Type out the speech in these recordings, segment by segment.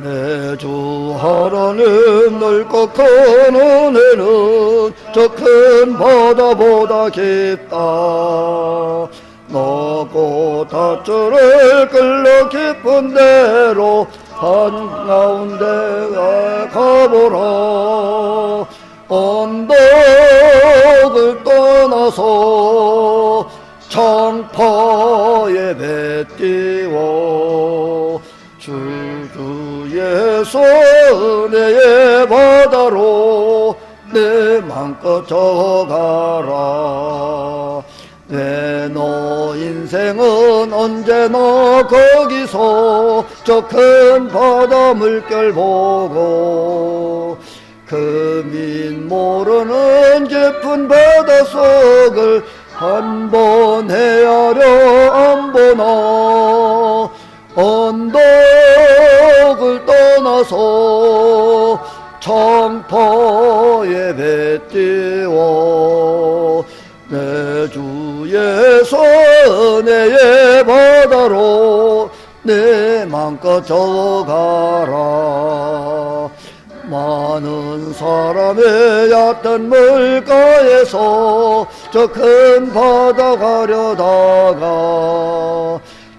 내 주 하나님 넓고 큰 은혜는 저 큰 바다보다 깊다. 너고 닷줄을 끌러 깊은 데로 한가운데 가보라. 언덕을 떠나서 창파에 배 띄워 주주의 은혜의 바다로 내 맘껏 져가라. 내 너 인생은 언제나 거기서 저 큰 바다 물결 보고 금인 모르는 깊은 바닷속을 한번 헤아려 안 보나. 언덕을 떠나서 창파에 배 띄워 내 주의 은혜의 바다로 내 맘껏 져가라. 많은 사람의 얕은 물가에서 저 큰 바다 가려다가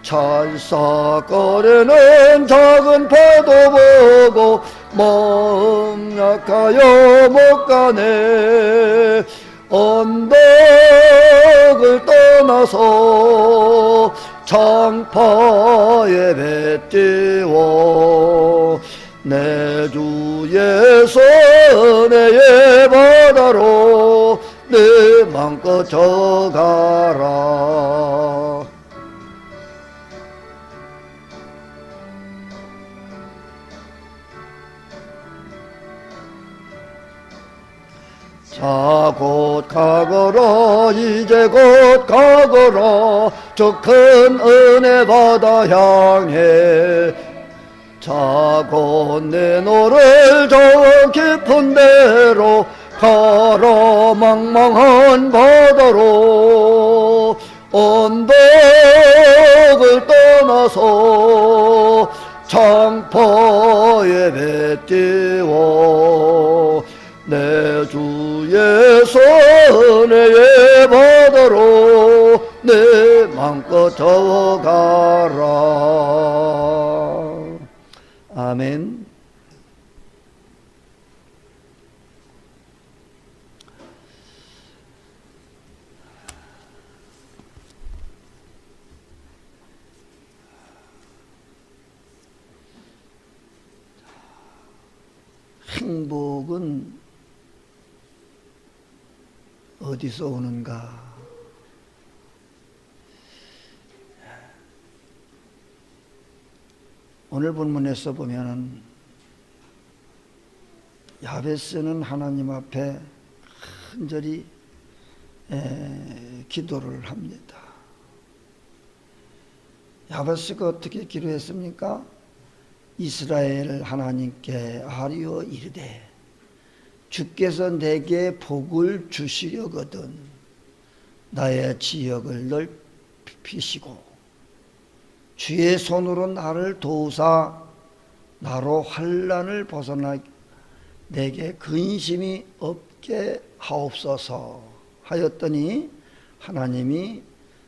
찰싹거리는 작은 파도 보고 마음 약하여 못 가네. 언덕을 떠나서 창파에 배 띄워 내 주의 은혜의 바다로 내 맘껏 져가라. 자, 곧 가거라. 이제 곧 가거라. 저 큰 은혜 바다 향해. 자, 곧 내 너를 저 깊은 데로 가라. 망망한 바다로 언덕을 떠나서 창파에 배 띄워 내 주의 은혜의 바다로 내 맘껏 져가라. 아멘. 행복은 어디서 오는가? 오늘 본문에서 보면은 야베스는 하나님 앞에 간절히 기도를 합니다. 야베스가 어떻게 기도했습니까? 이스라엘 하나님께 아뢰어 이르되 주께서 내게 복을 주시려거든 나의 지역을 넓히시고 주의 손으로 나를 도우사 나로 환난을 벗어나 내게 근심이 없게 하옵소서 하였더니 하나님이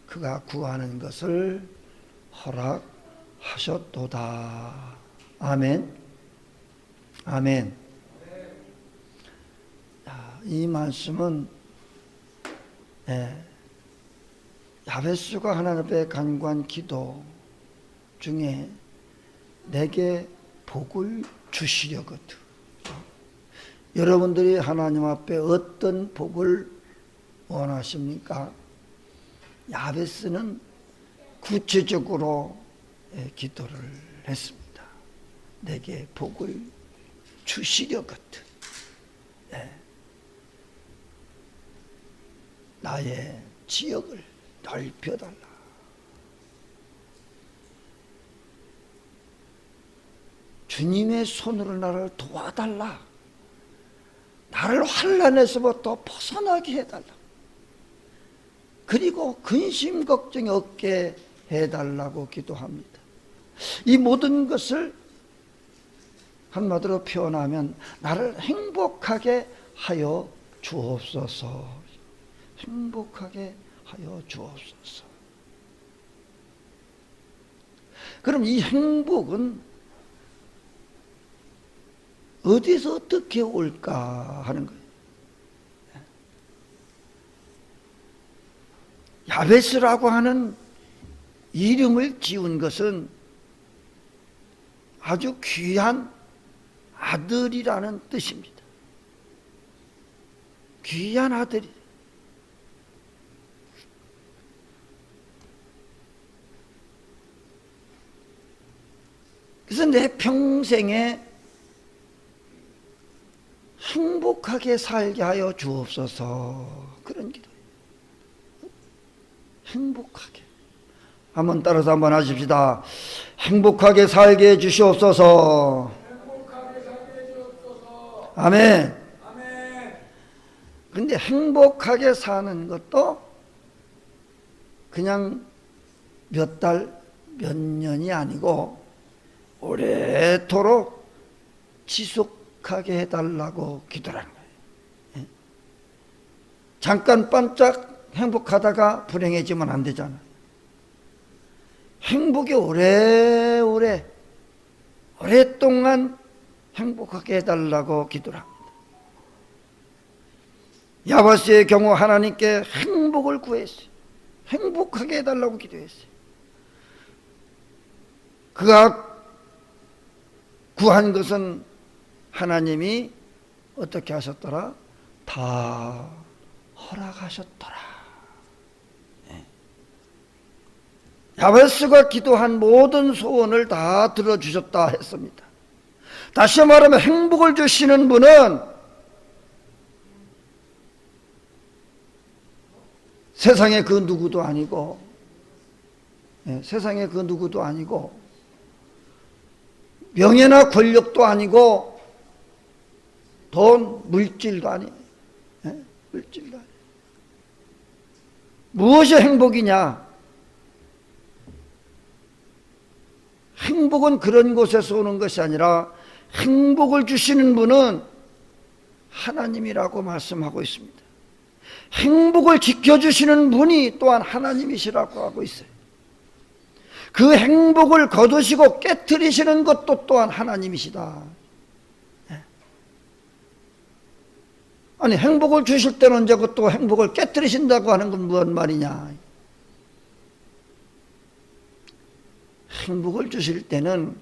그가 구하는 것을 허락하셨도다. 아멘. 아멘. 이 말씀은 야베스가 하나님 앞에 간구한 기도 중에 내게 복을 주시려거든. 여러분들이 하나님 앞에 어떤 복을 원하십니까? 야베스는 구체적으로 기도를 했습니다. 내게 복을 주시려거든. 나의 지역을 넓혀달라. 주님의 손으로 나를 도와달라. 나를 환난에서부터 벗어나게 해달라. 그리고 근심 걱정이 없게 해달라고 기도합니다. 이 모든 것을 한마디로 표현하면 나를 행복하게 하여 주옵소서. 행복하게 하여 주옵소서. 그럼 이 행복은 어디서 어떻게 올까 하는 거예요. 야베스라고 하는 이름을 지은 것은 아주 귀한 아들이라는 뜻입니다. 귀한 아들이. 그래서 내 평생에 행복하게 살게 하여 주옵소서. 그런 기도예요. 행복하게. 한번 따라서 한번 하십시다. 행복하게 살게 해 주시옵소서. 행복하게 살게 해주옵소서. 아멘. 아멘. 근데 행복하게 사는 것도 그냥 몇 달, 몇 년이 아니고 오래도록 지속하게 해달라고 기도하는 거예요. 잠깐 반짝 행복하다가 불행해지면 안 되잖아요. 행복이 오랫동안 행복하게 해달라고 기도를 합니다. 야베스의 경우 하나님께 행복을 구했어요. 행복하게 해달라고 기도했어요. 그가 구한 것은 하나님이 어떻게 하셨더라? 다 허락하셨더라. 야베스가 기도한 모든 소원을 다 들어주셨다 했습니다. 다시 말하면 행복을 주시는 분은 세상의 그 누구도 아니고, 세상의 그 누구도 아니고, 명예나 권력도 아니고, 돈, 물질도 아니에요. 물질도 아니에요. 무엇이 행복이냐? 행복은 그런 곳에서 오는 것이 아니라 행복을 주시는 분은 하나님이라고 말씀하고 있습니다. 행복을 지켜주시는 분이 또한 하나님이시라고 하고 있어요. 그 행복을 거두시고 깨트리시는 것도 또한 하나님이시다. 아니, 행복을 주실 때는 언제 또 행복을 깨트리신다고 하는 건 무슨 말이냐? 행복을 주실 때는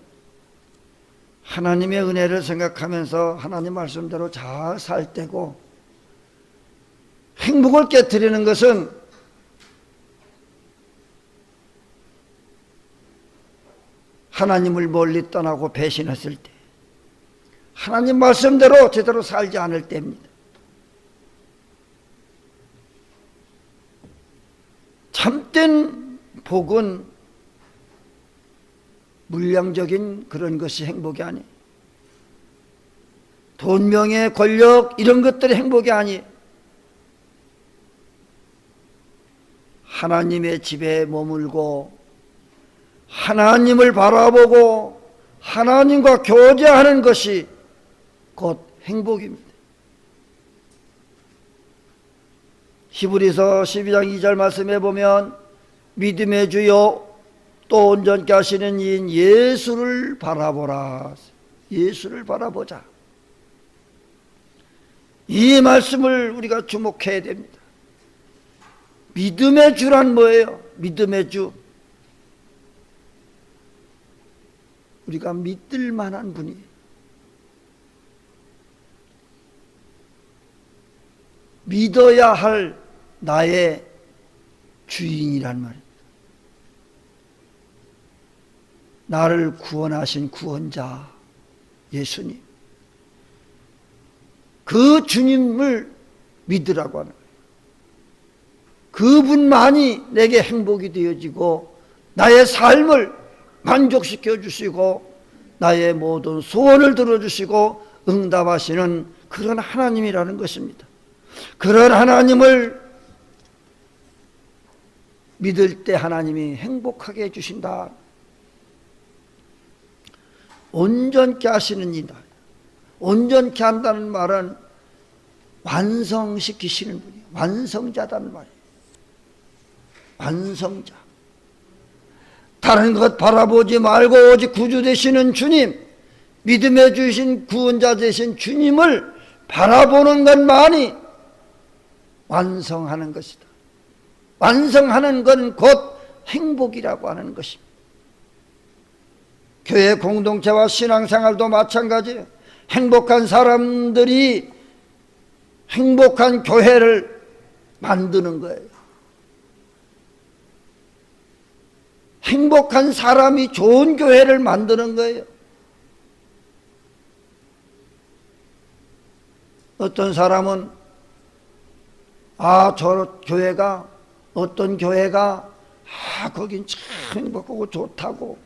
하나님의 은혜를 생각하면서 하나님 말씀대로 잘 살 때고, 행복을 깨트리는 것은 하나님을 멀리 떠나고 배신했을 때, 하나님 말씀대로 제대로 살지 않을 때입니다. 참된 복은 물량적인 그런 것이 행복이 아니에요. 돈, 명예, 권력 이런 것들이 행복이 아니에요. 하나님의 집에 머물고 하나님을 바라보고 하나님과 교제하는 것이 곧 행복입니다. 히브리서 12장 2절 말씀에 보면 믿음의 주요 또 온전케 하시는 이인 예수를 바라보라. 예수를 바라보자. 이 말씀을 우리가 주목해야 됩니다. 믿음의 주란 뭐예요? 믿음의 주. 우리가 믿을 만한 분이에요. 믿어야 할 나의 주인이란 말이에요. 나를 구원하신 구원자 예수님, 그 주님을 믿으라고 하는 거예요. 그분만이 내게 행복이 되어지고 나의 삶을 만족시켜 주시고 나의 모든 소원을 들어주시고 응답하시는 그런 하나님이라는 것입니다. 그런 하나님을 믿을 때 하나님이 행복하게 해주신다. 온전케 하시는 이다. 온전케 한다는 말은 완성시키시는 분이에요. 완성자다는 말이에요. 완성자. 다른 것 바라보지 말고 오직 구주 되시는 주님, 믿음에 주신 구원자 되신 주님을 바라보는 것만이 완성하는 것이다. 완성하는 건 곧 행복이라고 하는 것입니다. 교회 공동체와 신앙생활도 마찬가지예요. 행복한 사람들이 행복한 교회를 만드는 거예요. 행복한 사람이 좋은 교회를 만드는 거예요. 어떤 사람은 저 교회가 어떤 교회가 거긴 참 행복하고 좋다고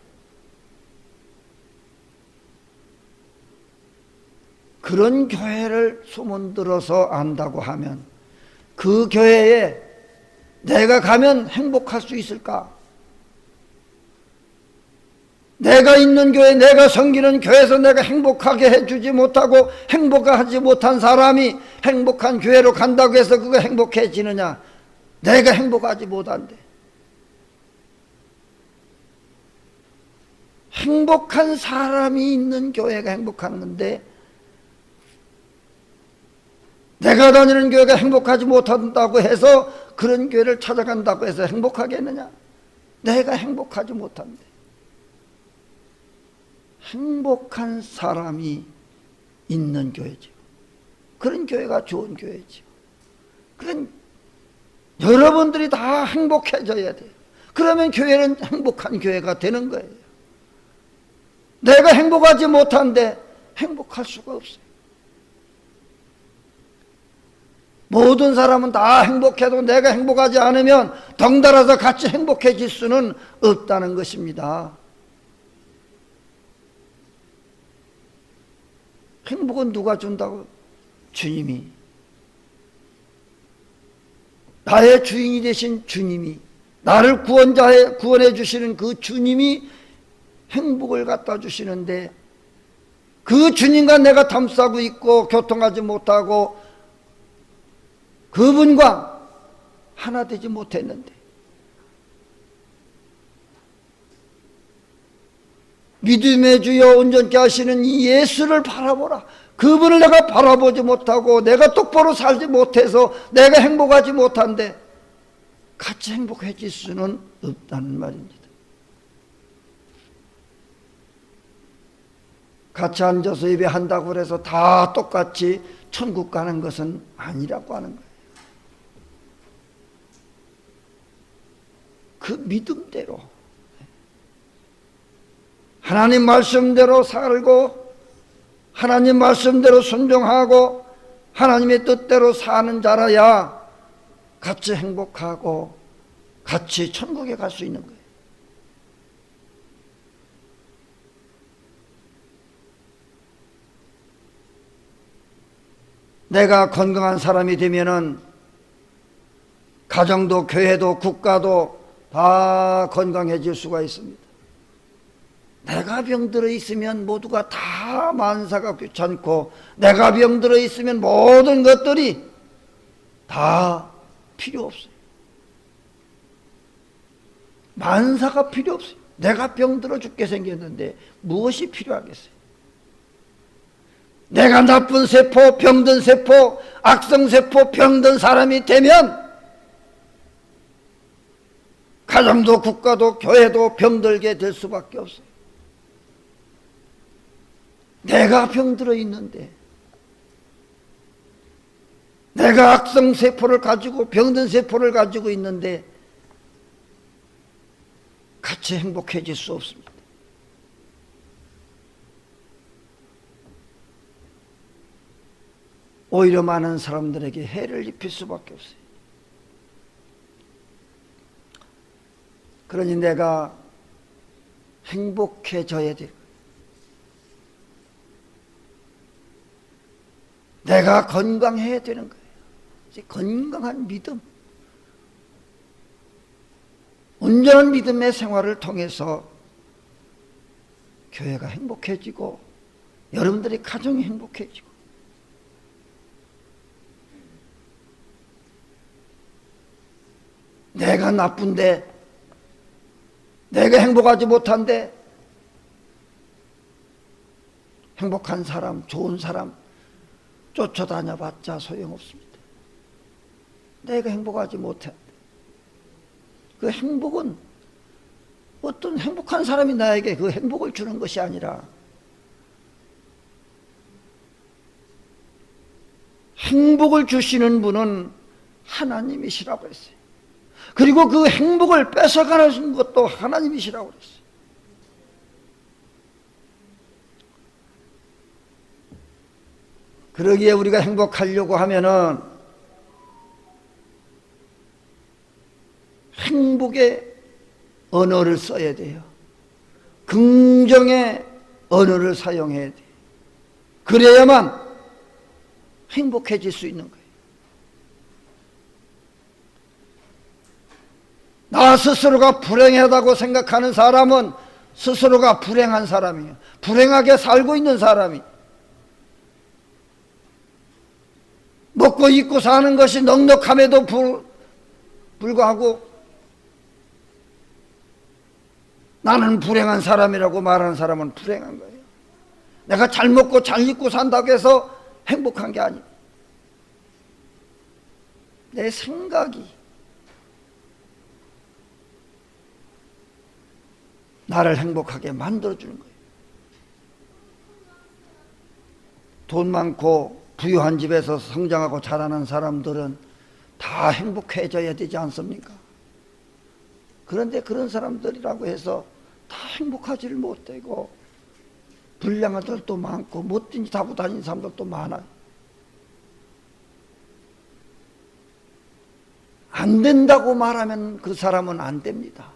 그런 교회를 소문 들어서 안다고 하면 그 교회에 내가 가면 행복할 수 있을까? 내가 있는 교회, 내가 섬기는 교회에서 내가 행복하게 해주지 못하고 행복하지 못한 사람이 행복한 교회로 간다고 해서 그거 행복해지느냐? 내가 행복하지 못한데. 행복한 사람이 있는 교회가 행복한 건데 내가 다니는 교회가 행복하지 못한다고 해서 그런 교회를 찾아간다고 해서 행복하겠느냐? 내가 행복하지 못한데. 행복한 사람이 있는 교회죠. 그런 교회가 좋은 교회죠. 그런 여러분들이 다 행복해져야 돼요. 그러면 교회는 행복한 교회가 되는 거예요. 내가 행복하지 못한데 행복할 수가 없어요. 모든 사람은 다 행복해도 내가 행복하지 않으면 덩달아서 같이 행복해질 수는 없다는 것입니다. 행복은 누가 준다고? 주님이. 나의 주인이 되신 주님이, 나를 구원해 주시는 그 주님이 행복을 갖다 주시는데 그 주님과 내가 담싸고 있고 교통하지 못하고 그분과 하나 되지 못했는데 믿음의 주여 온전케 하시는 이 예수를 바라보라. 그분을 내가 바라보지 못하고 내가 똑바로 살지 못해서 내가 행복하지 못한데 같이 행복해질 수는 없다는 말입니다. 같이 앉아서 예배한다고 해서 다 똑같이 천국 가는 것은 아니라고 하는 거예요. 그 믿음대로 하나님 말씀대로 살고 하나님 말씀대로 순종하고 하나님의 뜻대로 사는 자라야 같이 행복하고 같이 천국에 갈 수 있는 거예요. 내가 건강한 사람이 되면은 가정도 교회도 국가도 다 건강해질 수가 있습니다. 내가 병들어 있으면 모두가 다 만사가 귀찮고 내가 병들어 있으면 모든 것들이 다 필요 없어요. 만사가 필요 없어요. 내가 병들어 죽게 생겼는데 무엇이 필요하겠어요? 내가 나쁜 세포, 병든 세포, 악성 세포, 병든 사람이 되면 가정도 국가도 교회도 병들게 될 수밖에 없어요. 내가 병들어 있는데 내가 악성 세포를 가지고 병든 세포를 가지고 있는데 같이 행복해질 수 없습니다. 오히려 많은 사람들에게 해를 입힐 수밖에 없어요. 그러니 내가 행복해져야 돼요. 내가 건강해야 되는 거예요. 건강한 믿음, 온전한 믿음의 생활을 통해서 교회가 행복해지고 여러분들의 가정이 행복해지고 내가 나쁜데 내가 행복하지 못한데 행복한 사람, 좋은 사람 쫓아다녀봤자 소용없습니다. 내가 행복하지 못해. 그 행복은 어떤 행복한 사람이 나에게 그 행복을 주는 것이 아니라 행복을 주시는 분은 하나님이시라고 했어요. 그리고 그 행복을 뺏어가는 것도 하나님이시라고 했어요. 그러기에 우리가 행복하려고 하면은 행복의 언어를 써야 돼요. 긍정의 언어를 사용해야 돼요. 그래야만 행복해질 수 있는 거예요. 나 스스로가 불행하다고 생각하는 사람은 스스로가 불행한 사람이에요. 불행하게 살고 있는 사람이 먹고 입고 사는 것이 넉넉함에도 불구하고 나는 불행한 사람이라고 말하는 사람은 불행한 거예요. 내가 잘 먹고 잘 입고 산다고 해서 행복한 게 아니에요. 내 생각이 나를 행복하게 만들어주는 거예요. 돈 많고 부유한 집에서 성장하고 자라는 사람들은 다 행복해져야 되지 않습니까? 그런데 그런 사람들이라고 해서 다 행복하지를 못하고 불량한 사람도 많고 못된 짓 하고 다니는 사람들도 많아요. 안 된다고 말하면 그 사람은 안 됩니다.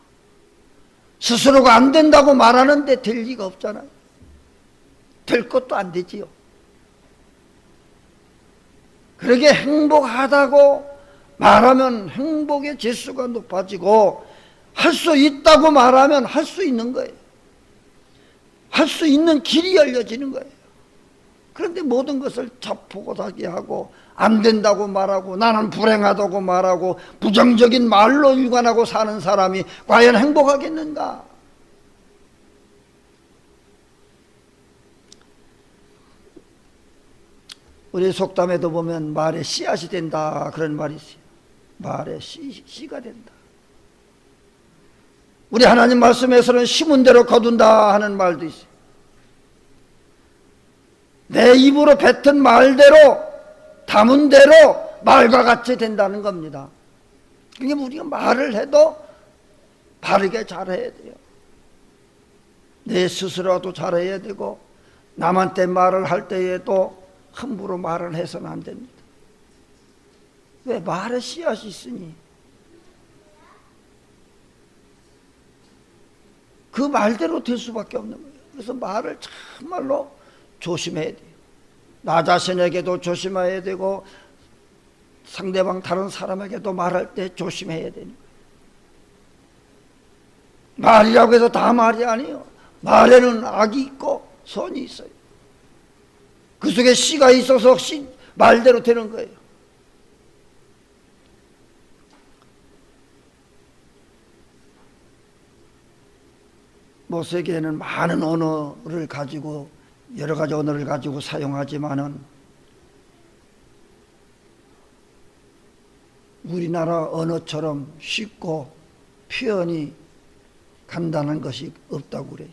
스스로가 안 된다고 말하는데 될 리가 없잖아요. 될 것도 안 되지요. 그러게 행복하다고 말하면 행복의 지수가 높아지고 할 수 있다고 말하면 할 수 있는 거예요. 할 수 있는 길이 열려지는 거예요. 그런데 모든 것을 자포고사기 하고 안 된다고 말하고 나는 불행하다고 말하고 부정적인 말로 일관하고 사는 사람이 과연 행복하겠는가? 우리 속담에도 보면 말에 씨앗이 된다 그런 말이 있어요. 말에 씨가 된다. 우리 하나님 말씀에서는 심은 대로 거둔다 하는 말도 있어요. 내 입으로 뱉은 말대로 담은 대로 말과 같이 된다는 겁니다. 그러니까 우리가 말을 해도 바르게 잘해야 돼요. 내 스스로도 잘해야 되고 남한테 말을 할 때에도 함부로 말을 해서는 안 됩니다. 왜? 말에 씨앗이 있으니 그 말대로 될 수밖에 없는 거예요. 그래서 말을 참말로 조심해야 돼요. 나 자신에게도 조심해야 되고 상대방 다른 사람에게도 말할 때 조심해야 되는 거예요. 말이라고 해서 다 말이 아니에요. 말에는 악이 있고 선이 있어요. 그 속에 씨가 있어서 말대로 되는 거예요. 모세에게는 많은 언어를 가지고 여러 가지 언어를 가지고 사용하지만은 우리나라 언어처럼 쉽고 표현이 간단한 것이 없다고 그래요.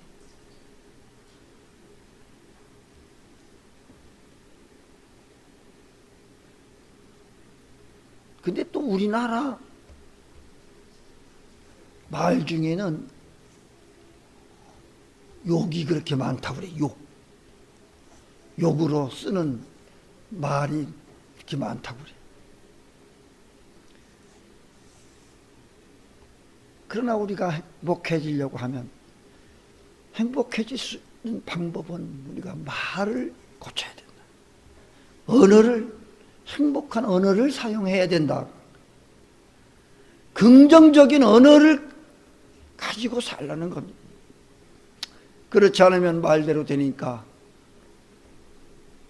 근데 또 우리나라 말 중에는 욕이 그렇게 많다고 그래. 욕으로 쓰는 말이 그렇게 많다고 그래. 그러나 우리가 행복해지려고 하면 행복해질 수 있는 방법은 우리가 말을 고쳐야 된다. 언어를, 행복한 언어를 사용해야 된다. 긍정적인 언어를 가지고 살라는 겁니다. 그렇지 않으면 말대로 되니까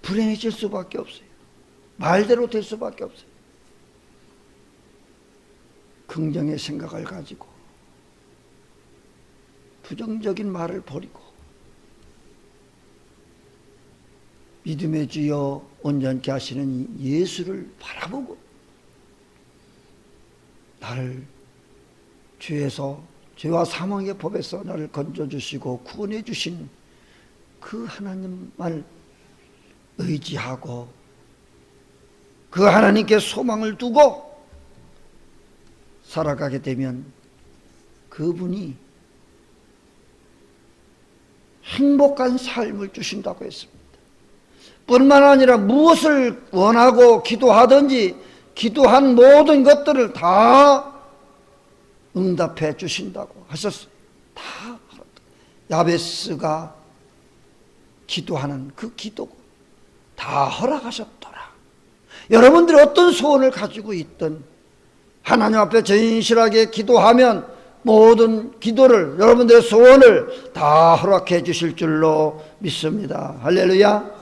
불행해질 수밖에 없어요. 말대로 될 수밖에 없어요. 긍정의 생각을 가지고 부정적인 말을 버리고 믿음의 주여 온전케 하시는 예수를 바라보고 나를 죄에서 죄와 사망의 법에서 나를 건져주시고 구원해 주신 그 하나님만 의지하고 그 하나님께 소망을 두고 살아가게 되면 그분이 행복한 삶을 주신다고 했습니다. 뿐만 아니라 무엇을 원하고 기도하든지 기도한 모든 것들을 다 응답해 주신다고 하셨어요. 다 야베스가 기도하는 그 기도 다 허락하셨더라. 여러분들이 어떤 소원을 가지고 있든 하나님 앞에 진실하게 기도하면 모든 기도를 여러분들의 소원을 다 허락해 주실 줄로 믿습니다. 할렐루야.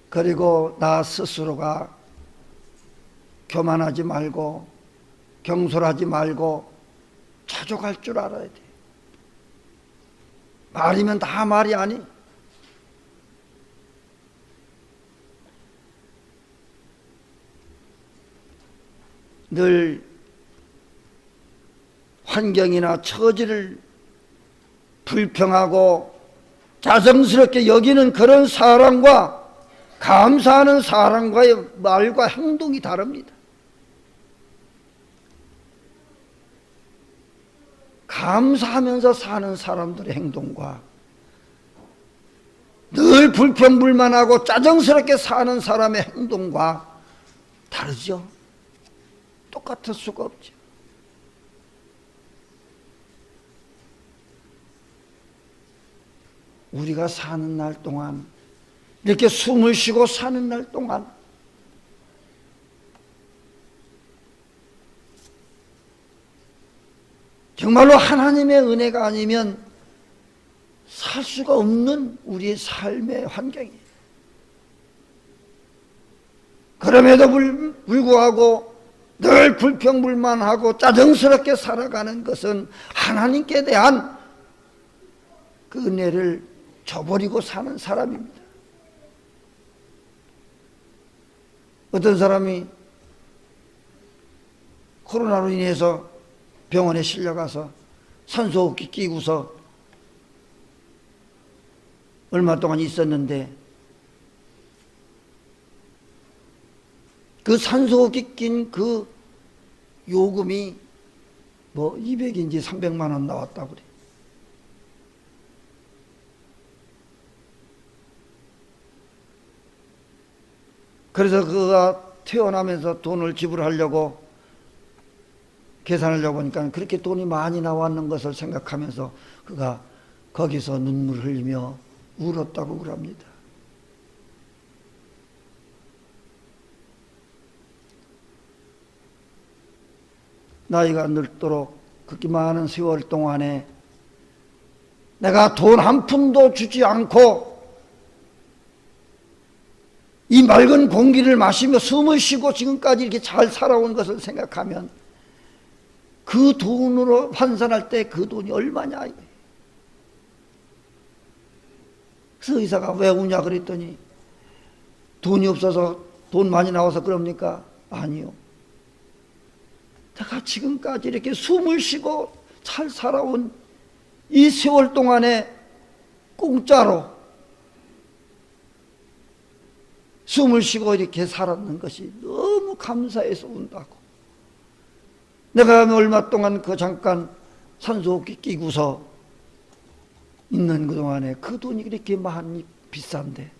그리고 나 스스로가 교만하지 말고 경솔하지 말고 자족할 줄 알아야 돼. 말이면 다 말이 아니. 늘 환경이나 처지를 불평하고 자성스럽게 여기는 그런 사람과 감사하는 사람과의 말과 행동이 다릅니다. 감사하면서 사는 사람들의 행동과 늘 불평불만하고 짜증스럽게 사는 사람의 행동과 다르죠. 똑같을 수가 없죠. 우리가 사는 날 동안 이렇게 숨을 쉬고 사는 날 동안 정말로 하나님의 은혜가 아니면 살 수가 없는 우리의 삶의 환경이에요. 그럼에도 불구하고 늘 불평불만하고 짜증스럽게 살아가는 것은 하나님께 대한 그 은혜를 저버리고 사는 사람입니다. 어떤 사람이 코로나로 인해서 병원에 실려가서 산소호흡기 끼고서 얼마 동안 있었는데 그 산소호흡기 낀 그 요금이 뭐 200인지 300만 원 나왔다고 그래. 그래서 그가 퇴원하면서 돈을 지불하려고 계산하려고 보니까 그렇게 돈이 많이 나왔는 것을 생각하면서 그가 거기서 눈물 흘리며 울었다고 그럽니다. 나이가 늙도록 그렇게 많은 세월 동안에 내가 돈 한 푼도 주지 않고 이 맑은 공기를 마시며 숨을 쉬고 지금까지 이렇게 잘 살아온 것을 생각하면 그 돈으로 환산할 때 그 돈이 얼마냐. 그래서 의사가 왜 우냐 그랬더니 돈이 없어서 돈 많이 나와서 그럽니까? 아니요. 내가 지금까지 이렇게 숨을 쉬고 잘 살아온 이 세월 동안에 공짜로 숨을 쉬고 이렇게 살았는 것이 너무 감사해서 운다고. 내가 얼마 동안 그 잠깐 산소호흡기 끼고서 있는 그동안에 그 돈이 이렇게 많이 비싼데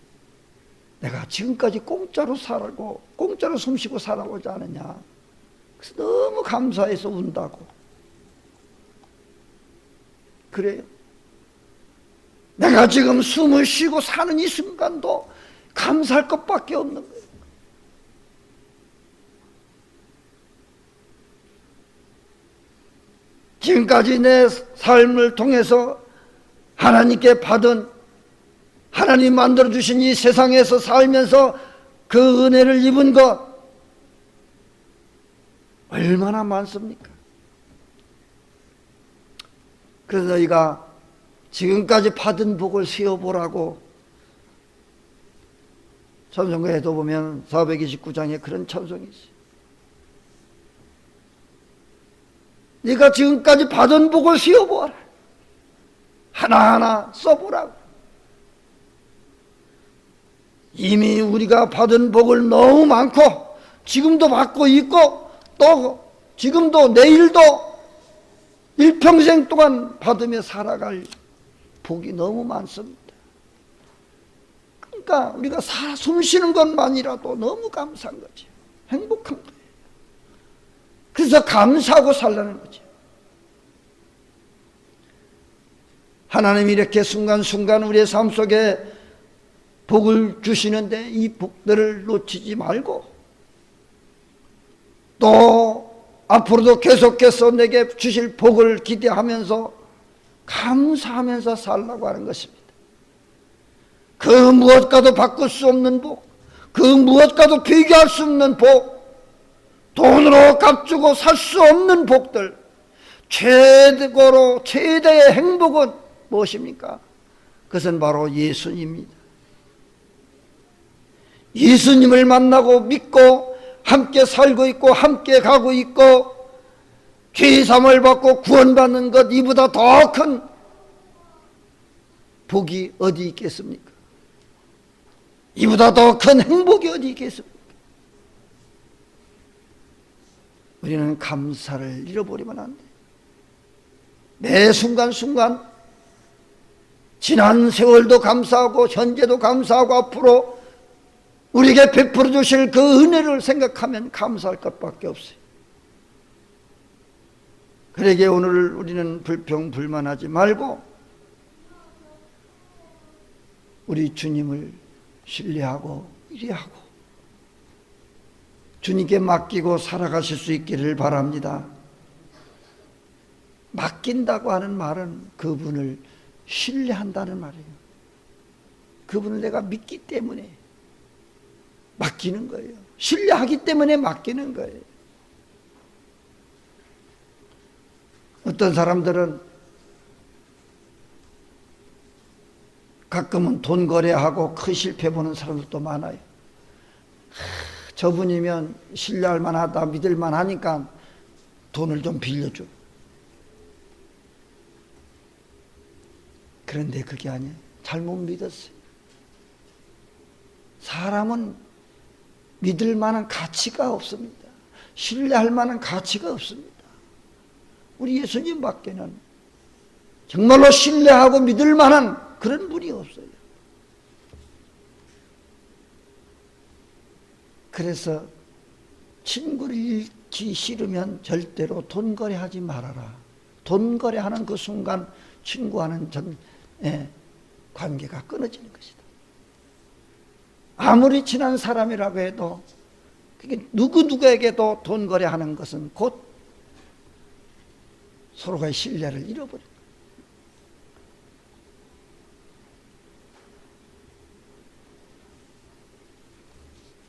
내가 지금까지 공짜로 살고 공짜로 숨쉬고 살아오지 않느냐. 그래서 너무 감사해서 운다고. 그래요. 내가 지금 숨을 쉬고 사는 이 순간도 감사할 것밖에 없는 거예요. 지금까지 내 삶을 통해서 하나님께 받은, 하나님 만들어주신 이 세상에서 살면서 그 은혜를 입은 것 얼마나 많습니까? 그래서 너희가 지금까지 받은 복을 세어보라고 찬송가에도 보면 429장에 그런 찬송이 있어요. 네가 지금까지 받은 복을 세어보아라. 하나하나 써보라고. 이미 우리가 받은 복을 너무 많고 지금도 받고 있고 또 지금도 내일도 일평생 동안 받으며 살아갈 복이 너무 많습니다. 그러니까 우리가 숨 쉬는 것만이라도 너무 감사한 거죠. 행복한 거예요. 그래서 감사하고 살라는 거죠. 하나님이 이렇게 순간순간 우리의 삶 속에 복을 주시는데 이 복들을 놓치지 말고 또 앞으로도 계속해서 내게 주실 복을 기대하면서 감사하면서 살라고 하는 것입니다. 그 무엇과도 바꿀 수 없는 복, 그 무엇과도 비교할 수 없는 복, 돈으로 값주고 살 수 없는 복들, 최대의 행복은 무엇입니까? 그것은 바로 예수님입니다. 예수님을 만나고 믿고 함께 살고 있고 함께 가고 있고 죄사함을 받고 구원받는 것, 이보다 더 큰 복이 어디 있겠습니까? 이보다 더 큰 행복이 어디 있겠습니까? 우리는 감사를 잃어버리면 안 돼. 매 순간순간 지난 세월도 감사하고 현재도 감사하고 앞으로 우리에게 베풀어 주실 그 은혜를 생각하면 감사할 것밖에 없어요. 그러기에 오늘 우리는 불평불만하지 말고 우리 주님을 신뢰하고 의뢰하고 주님께 맡기고 살아가실 수 있기를 바랍니다. 맡긴다고 하는 말은 그분을 신뢰한다는 말이에요. 그분을 내가 믿기 때문에 맡기는 거예요. 신뢰하기 때문에 맡기는 거예요. 어떤 사람들은 가끔은 돈 거래하고 큰 실패 보는 사람들도 많아요. 저분이면 신뢰할 만하다, 믿을 만하니까 돈을 좀 빌려줘. 그런데 그게 아니에요. 잘못 믿었어요. 사람은 믿을 만한 가치가 없습니다. 신뢰할 만한 가치가 없습니다. 우리 예수님밖에는 정말로 신뢰하고 믿을 만한 그런 분이 없어요. 그래서 친구를 잃기 싫으면 절대로 돈 거래하지 말아라. 돈 거래하는 그 순간 친구와는 관계가 끊어지는 것이다. 아무리 친한 사람이라고 해도 그게 누구에게도 돈 거래하는 것은 곧 서로의 신뢰를 잃어버립니다.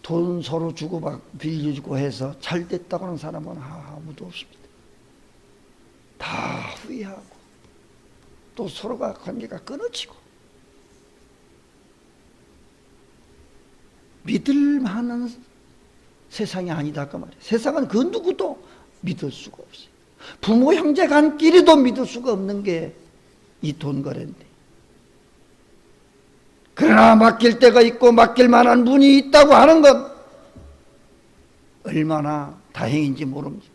돈 서로 주고 빌려주고 해서 잘 됐다고 하는 사람은 아무도 없습니다. 다 후회하고 또 서로가 관계가 끊어지고 믿을 만한 세상이 아니다 그 말이에요. 세상은 그 누구도 믿을 수가 없어요. 부모 형제 간끼리도 믿을 수가 없는 게 이 돈 거래인데, 그러나 맡길 때가 있고 맡길 만한 분이 있다고 하는 건 얼마나 다행인지 모릅니다.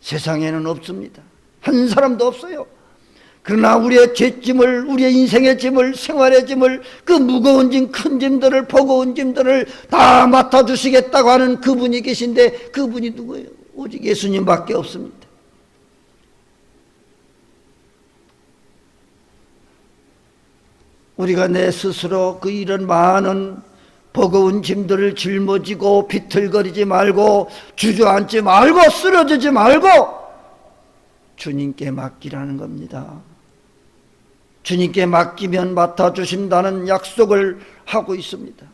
세상에는 없습니다. 한 사람도 없어요. 그러나 우리의 죄짐을, 우리의 인생의 짐을, 생활의 짐을, 그 무거운 짐, 큰 짐들을, 버거운 짐들을 다 맡아주시겠다고 하는 그분이 계신데, 그분이 누구예요? 오직 예수님밖에 없습니다. 우리가 내 스스로 그 이런 많은 버거운 짐들을 짊어지고 비틀거리지 말고 주저앉지 말고 쓰러지지 말고 주님께 맡기라는 겁니다. 주님께 맡기면 맡아주신다는 약속을 하고 있습니다.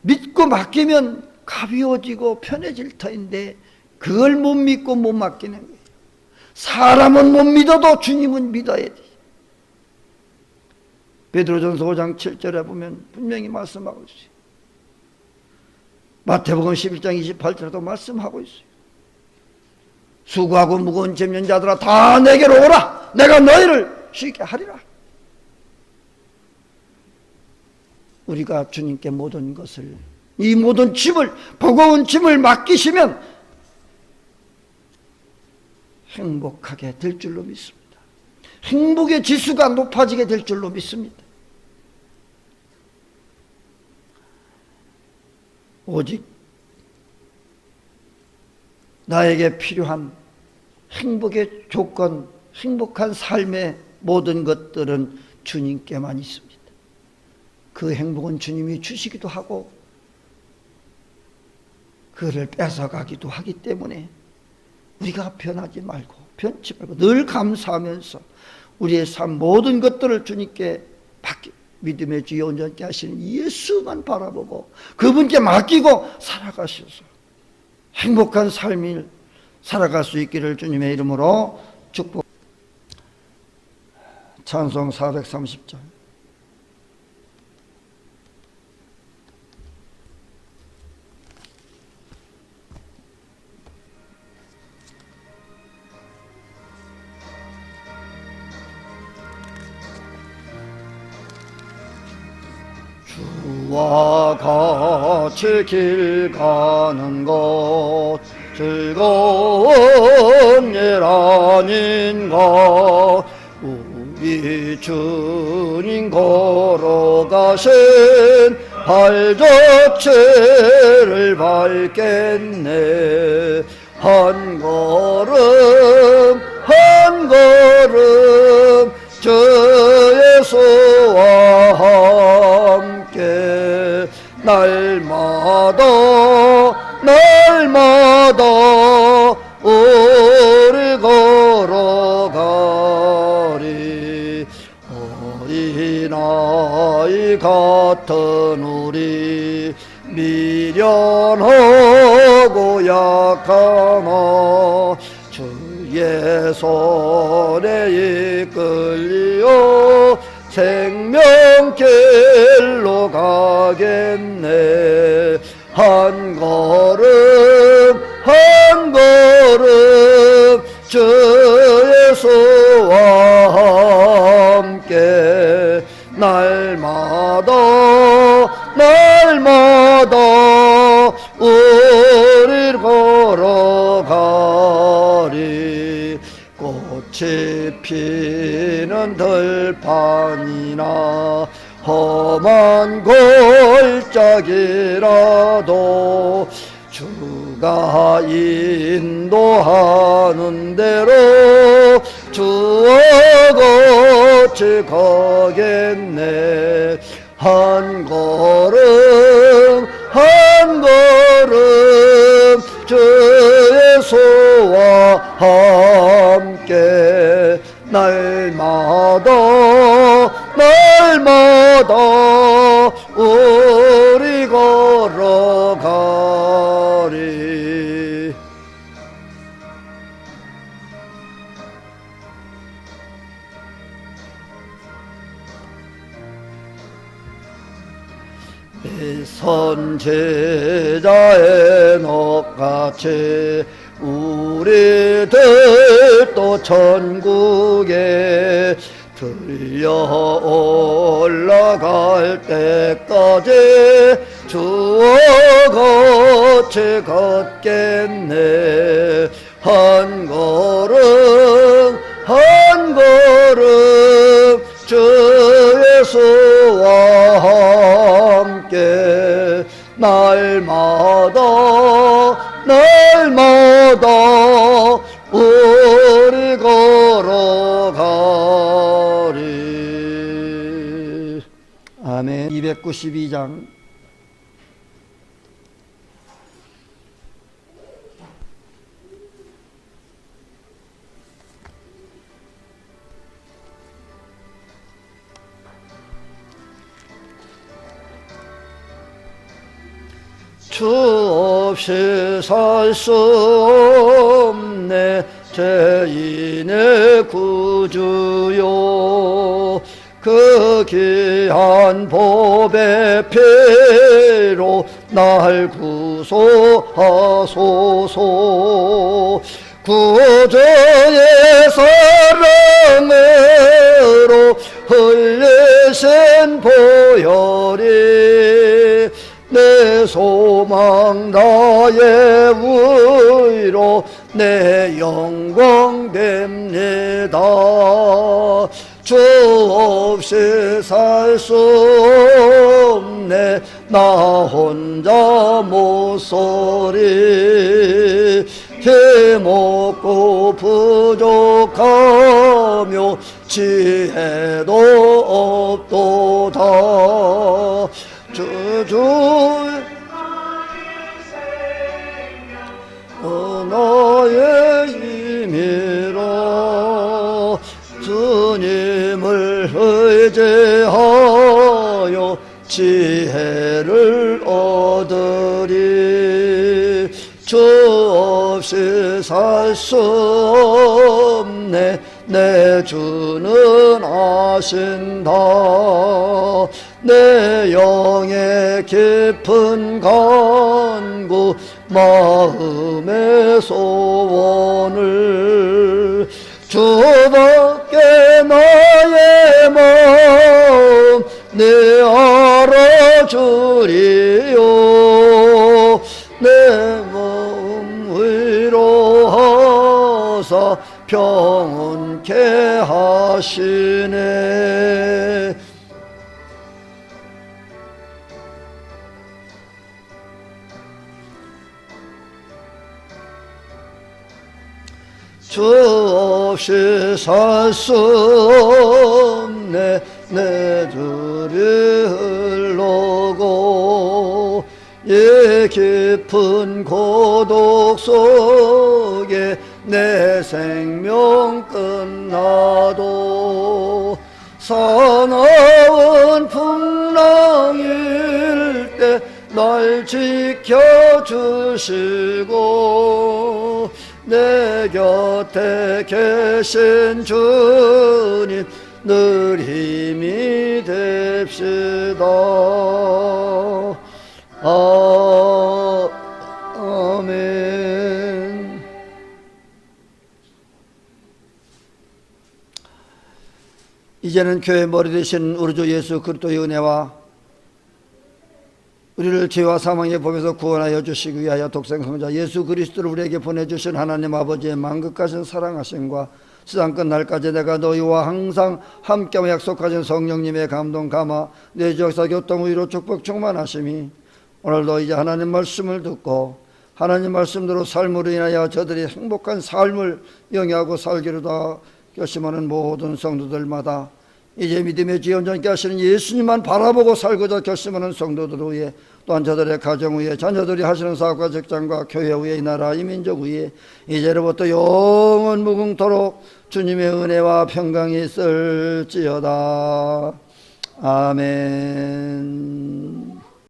믿고 맡기면 가벼워지고 편해질 터인데 그걸 못 믿고 못 맡기는 거예요. 사람은 못 믿어도 주님은 믿어야 돼. 베드로전서 5장 7절에 보면 분명히 말씀하고 있어요. 마태복음 11장 28절에도 말씀하고 있어요. 수고하고 무거운 짐진 자들아 다 내게로 오라. 내가 너희를 쉬게 하리라. 우리가 주님께 모든 것을, 이 모든 짐을, 버거운 짐을 맡기시면 행복하게 될 줄로 믿습니다. 행복의 지수가 높아지게 될 줄로 믿습니다. 오직 나에게 필요한 행복의 조건, 행복한 삶의 모든 것들은 주님께만 있습니다. 그 행복은 주님이 주시기도 하고 그를 뺏어가기도 하기 때문에 우리가 변하지 말고 변치 말고 늘 감사하면서 우리의 삶 모든 것들을 주님께 받기, 믿음의 주여 온전케 하시는 예수만 바라보고 그분께 맡기고 살아가셔서 행복한 삶을 살아갈 수 있기를 주님의 이름으로 축복. 찬송 430절. 주와 같이 길 가는 것 즐거운 일 아닌가. 우리 주님 걸어가신 발자취를 밟겠네. 한 걸음 한 걸음 주 예수와 함께 날마다 우리 걸어가리. 어린아이 같은 우리 미련하고 약하나 주의 손에 이끌려 생명길로 가겠네. 한 걸음 한 걸음 주 예수와 함께 날마다 우리 걸어가리. 꽃이 피는 들판이나 험한 골짜기라도 주가 인도하는 대로 주와 같이 가겠네. 한 걸음 한 걸음 주 예수와 함께 날마다 우리 걸어가리. 선제자의 넋같이 우리들도 천국에 들려 올라갈 때까지 주와 같이 걷겠네. 한 걸음 한 걸음 주 예수와 함께 날마다 우리 걸어가리. 아멘. 292장 주 없이 살 수 없네 죄인의 구주요 그 귀한 보배 피로 날 구속하소서 구주의 사랑으로 흘리신 보혈이 내 소망 나의 위로 내 영광 됩니다 주 없이 살 수 없네 나 혼자 못살이 힘없고 부족하며 지혜도 없도다 주주의 나의 힘이라 주님을 의지하여 지혜를 얻으리 주 없이 살 수 없네 내 주는 아신다 내 영의 깊은 간구 마음의 소원을 주밖에 나의 마음 내 알아주리요 내 마음 위로하사 평온케 하시네 주 없이 살 수 없네 내 주를 흘러고 이 깊은 고독 속에 내 생명 끝나도 사나운 풍랑일 때 날 지켜주시고 내 곁에 계신 주님 늘 힘이 됩시다 아멘. 이제는 교회 머리 되신 우리 주 예수 그리스도의 은혜와 우리를 죄와 사망의 법에서 구원하여 주시기 위하여 독생성자 예수 그리스도를 우리에게 보내주신 하나님 아버지의 만극하신 사랑하심과 세상 끝날까지 내가 너희와 항상 함께하며 약속하신 성령님의 감동 감화 내 지역사 교통 위로 축복 충만하심이 오늘도 이제 하나님 말씀을 듣고 하나님 말씀대로 삶으로 인하여 저들이 행복한 삶을 영위하고 살기로 다 결심하는 모든 성도들마다 이제 믿음의 지연전케 하시는 예수님만 바라보고 살고자 결심하는 성도들 위해 또한 저들의 가정 위에 자녀들이 하시는 사업과 직장과 교회 위에 이 나라 이 민족 위에 이제로부터 영원 무궁토록 주님의 은혜와 평강이 있을지어다 아멘.